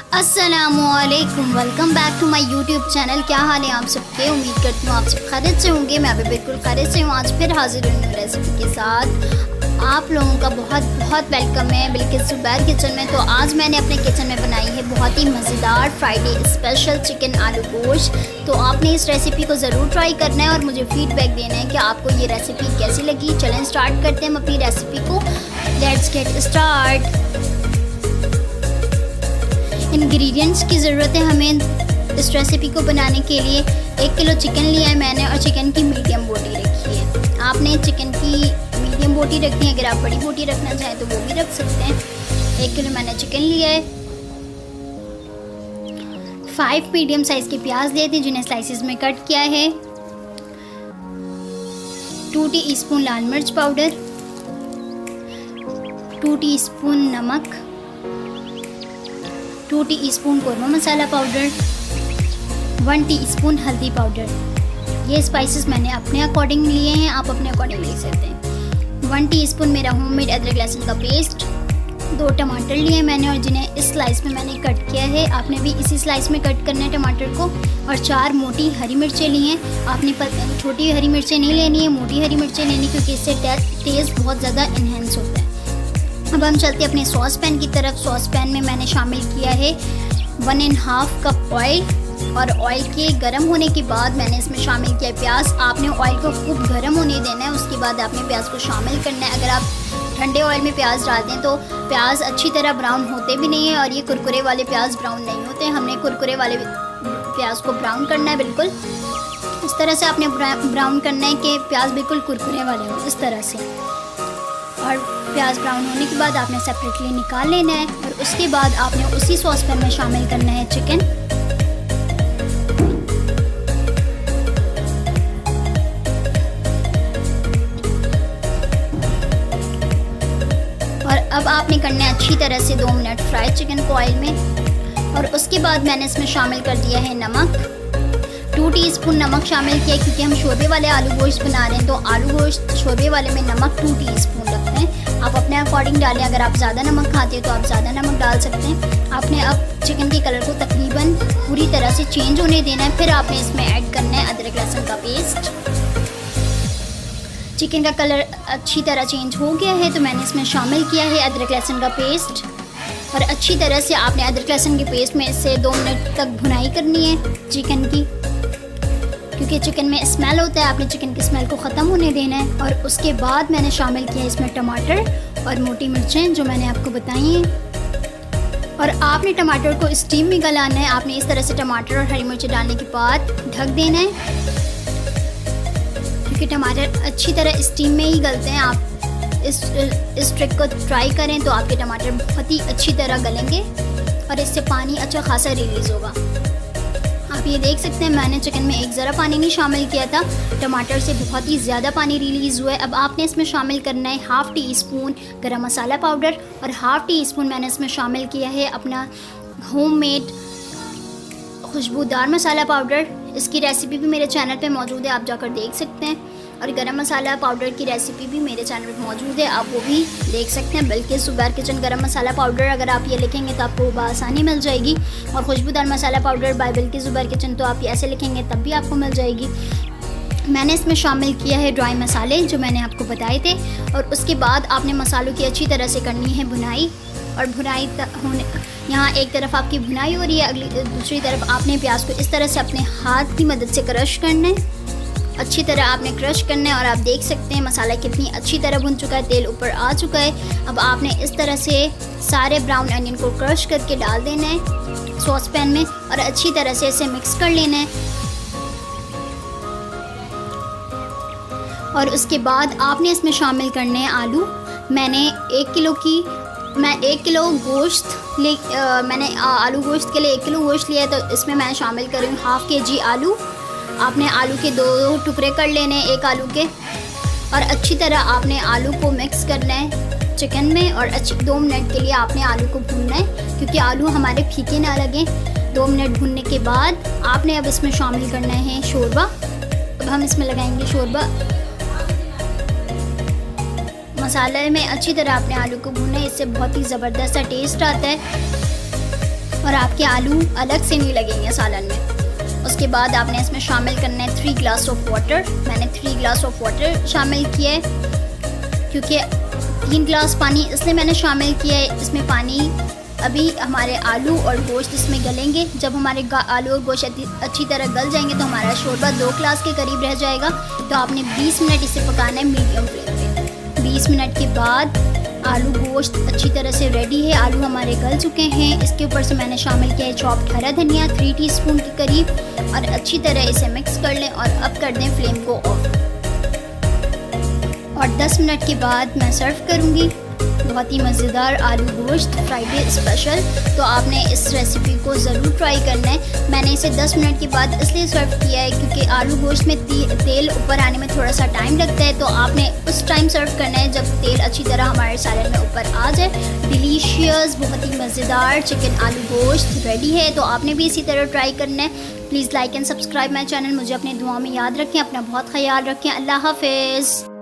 अस्सलामुअलैकुम, welcome back to my YouTube channel. क्या हाल है आप सबके? उम्मीद करती हूँ आप सब खैरियत से होंगे। मैं भी बिल्कुल खैरियत से हूँ। आज फिर हाजिर हूँ न्यू रेसिपी के साथ। आप लोगों का बहुत बहुत वेलकम है बिल्किस ज़ुबैर किचन में। तो आज मैंने अपने किचन में बनाई है बहुत ही मज़ेदार फ्राइडे स्पेशल चिकन आलू गोश्त। तो आपने इस रेसिपी को ज़रूर ट्राई करना है और मुझे फीडबैक देना है कि आपको ये रेसिपी कैसी लगी। चलें स्टार्ट करते हैं हम अपनी रेसिपी को। Let's get start. इंग्रेडिएंट्स की ज़रूरत है हमें इस रेसिपी को बनाने के लिए। 1 किलो चिकन लिया है मैंने और चिकन की मीडियम बोटी रखी है। आपने चिकन की मीडियम बोटी रखनी है, अगर आप बड़ी बोटी रखना चाहें तो वो भी रख सकते हैं। 1 किलो मैंने चिकन लिया है। 5 मीडियम साइज़ के प्याज लिए थे जिन्हें स्लाइसिस में कट किया है। 2 टीस्पून लाल मिर्च पाउडर, 2 टीस्पून नमक, 2 टीस्पून कोरमा मसाला पाउडर, 1 टीस्पून हल्दी पाउडर। ये स्पाइसेस मैंने अपने अकॉर्डिंग लिए हैं, आप अपने अकॉर्डिंग ले सकते हैं। 1 टीस्पून मेरा होममेड अदरक लहसुन का पेस्ट। 2 टमाटर लिए मैंने और जिन्हें इस स्लाइस में मैंने कट किया है। आपने भी इसी स्लाइस में कट करना है टमाटर को। और 4 मोटी हरी मिर्चें ली हैं। आपने छोटी हरी मिर्चें नहीं लेनी है, मोटी हरी मिर्चें लेनी, क्योंकि इससे टेस्ट बहुत ज़्यादा इन्हेंस होता है। अब हम चलते हैं अपने सॉस पैन की तरफ। सॉस पैन में मैंने शामिल किया है 1.5 कप ऑयल। और ऑयल के गर्म होने के बाद मैंने इसमें शामिल किया प्याज। आपने ऑयल को खूब गर्म होने देना है, उसके बाद आपने प्याज को शामिल करना है। अगर आप ठंडे ऑयल में प्याज डालते हैं तो प्याज अच्छी तरह ब्राउन होते भी नहीं है और ये कुरकुरे वाले प्याज ब्राउन नहीं होते। हमने कुरकुरे वाले प्याज को ब्राउन करना है, बिल्कुल इस तरह से आपने ब्राउन करना है कि प्याज बिल्कुल कुरकुरे वाले हो, इस तरह से। और प्याज ब्राउन होने के बाद आपने सेपरेटली निकाल लेना है और उसके बाद आपने उसी सॉस पैन में शामिल करना है चिकन। और अब आपने करना है अच्छी तरह से 2 मिनट फ्राई चिकन को ऑयल में। और उसके बाद मैंने इसमें शामिल कर दिया है नमक। 2 टीस्पून नमक शामिल किया क्योंकि हम शोरबे वाले आलू गोश्त बना रहे हैं, तो आलू गोश्त शोरबे वाले में नमक 2 टीस्पून रखते हैं। आप अपने अकॉर्डिंग डालें, अगर आप ज़्यादा नमक खाते हैं तो आप ज़्यादा नमक डाल सकते हैं। आपने अब चिकन के कलर को तकरीबन पूरी तरह से चेंज होने देना है। फिर आपने इसमें ऐड करना है अदरक लहसुन का पेस्ट। चिकन का कलर अच्छी तरह चेंज हो गया है तो मैंने इसमें शामिल किया है अदरक लहसुन का पेस्ट। और अच्छी तरह से आपने अदरक लहसुन के पेस्ट में इससे 2 मिनट तक भुनाई करनी है चिकन की, क्योंकि चिकन में स्मेल होता है। आपने चिकन की स्मेल को ख़त्म होने देना है। और उसके बाद मैंने शामिल किया इसमें टमाटर और मोटी मिर्चें जो मैंने आपको बताई हैं। और आपने टमाटर को स्टीम में गलाना है। आपने इस तरह से टमाटर और हरी मिर्चें डालने के बाद ढक देना है, क्योंकि टमाटर अच्छी तरह स्टीम में ही गलते हैं। आप इस ट्रिक को ट्राई करें तो आपके टमाटर बहुत ही अच्छी तरह गलेंगे और इससे पानी अच्छा खासा रिलीज़ होगा। आप ये देख सकते हैं मैंने चिकन में एक ज़रा पानी नहीं शामिल किया था, टमाटर से बहुत ही ज़्यादा पानी रिलीज़ हुआ है। अब आपने इसमें शामिल करना है 1/2 टीस्पून गरम मसाला पाउडर और 1/2 टीस्पून मैंने इसमें शामिल किया है अपना होममेड खुशबूदार मसाला पाउडर। इसकी रेसिपी भी मेरे चैनल पे मौजूद है, आप जाकर देख सकते हैं। और गरम मसाला पाउडर की रेसिपी भी मेरे चैनल पे मौजूद है, आप वो भी देख सकते हैं। बिल्किस ज़ुबैर किचन गरम मसाला पाउडर अगर आप ये लिखेंगे तो आपको बआसानी मिल जाएगी। और खुशबूदार masala powder by Bilkis Zubair kitchen तो आप ऐसे लिखेंगे तब भी आपको मिल जाएगी। मैंने इसमें शामिल किया है ड्राई मसाले जो मैंने आपको बताए थे। और उसके बाद आपने मसालों की अच्छी तरह से करनी है भुनाई। और भुनाई होने यहाँ एक तरफ आपकी भुनाई हो रही है, दूसरी तरफ आपने प्याज को इस तरह से अपने हाथ की मदद से क्रश करना है। अच्छी तरह आपने क्रश करना है और आप देख सकते हैं मसाला कितनी अच्छी तरह भुन चुका है, तेल ऊपर आ चुका है। अब आपने इस तरह से सारे ब्राउन अनियन को क्रश करके डाल देना है सॉस पैन में और अच्छी तरह से इसे मिक्स कर लेना है। और उसके बाद आपने इसमें शामिल करने हैं आलू। मैंने 1 किलो गोश्त मैंने आलू गोश्त के लिए 1 किलो गोश्त लिया है, तो इसमें मैं शामिल कर रही हूँ 1/2 kg आलू। आपने आलू के 2 टुकड़े कर लेने हैं एक आलू के। और अच्छी तरह आपने आलू को मिक्स करना है चिकन में और 2 मिनट के लिए आपने आलू को भूनना है, क्योंकि आलू हमारे फीके ना लगें। 2 मिनट भूनने के बाद आपने अब इसमें शामिल करना है शोरबा। अब हम इसमें लगाएंगे शोरबा। मसाले में अच्छी तरह आपने आलू को भूनना है, इससे बहुत ही ज़बरदस्त सा टेस्ट आता है। और आपके आलू अलग से नहीं लगेंगे सालन में। उसके बाद आपने इसमें शामिल करना है 3 ग्लास ऑफ वाटर। मैंने 3 ग्लास ऑफ वाटर शामिल किया है क्योंकि 3 ग्लास पानी इसलिए मैंने शामिल किया है। इसमें पानी अभी हमारे आलू और गोश्त इसमें गलेंगे। जब हमारे आलू और गोश्त अच्छी तरह गल जाएंगे तो हमारा शोरबा 2 ग्लास के करीब रह जाएगा। तो आपने 20 मिनट इसे पकाना है मीडियम फ्लेम पे। 20 मिनट के बाद आलू गोश्त अच्छी तरह से रेडी है। आलू हमारे गल चुके हैं। इसके ऊपर से मैंने शामिल किया है चॉप्ड हरा धनिया 3 टीस्पून के करीब और अच्छी तरह इसे मिक्स कर लें और अब कर दें फ्लेम को ऑफ। और 10 मिनट के बाद मैं सर्व करूँगी बहुत ही मज़ेदार आलू गोश्त फ्राइडे स्पेशल। तो आपने इस रेसिपी को ज़रूर ट्राई करना है। मैंने इसे 10 मिनट के बाद इसलिए सर्व किया है क्योंकि आलू गोश्त में तेल ऊपर आने में थोड़ा सा टाइम लगता है। तो आपने उस टाइम सर्व करना है जब तेल अच्छी तरह हमारे सालन में ऊपर आ जाए। डिलीशियस बहुत ही मज़ेदार चिकन आलू गोश्त रेडी है। तो आपने भी इसी तरह ट्राई करना है। Please like and subscribe my channel. मुझे अपने दुआ में याद रखें। अपना बहुत ख्याल रखें। अल्लाह हाफिज़।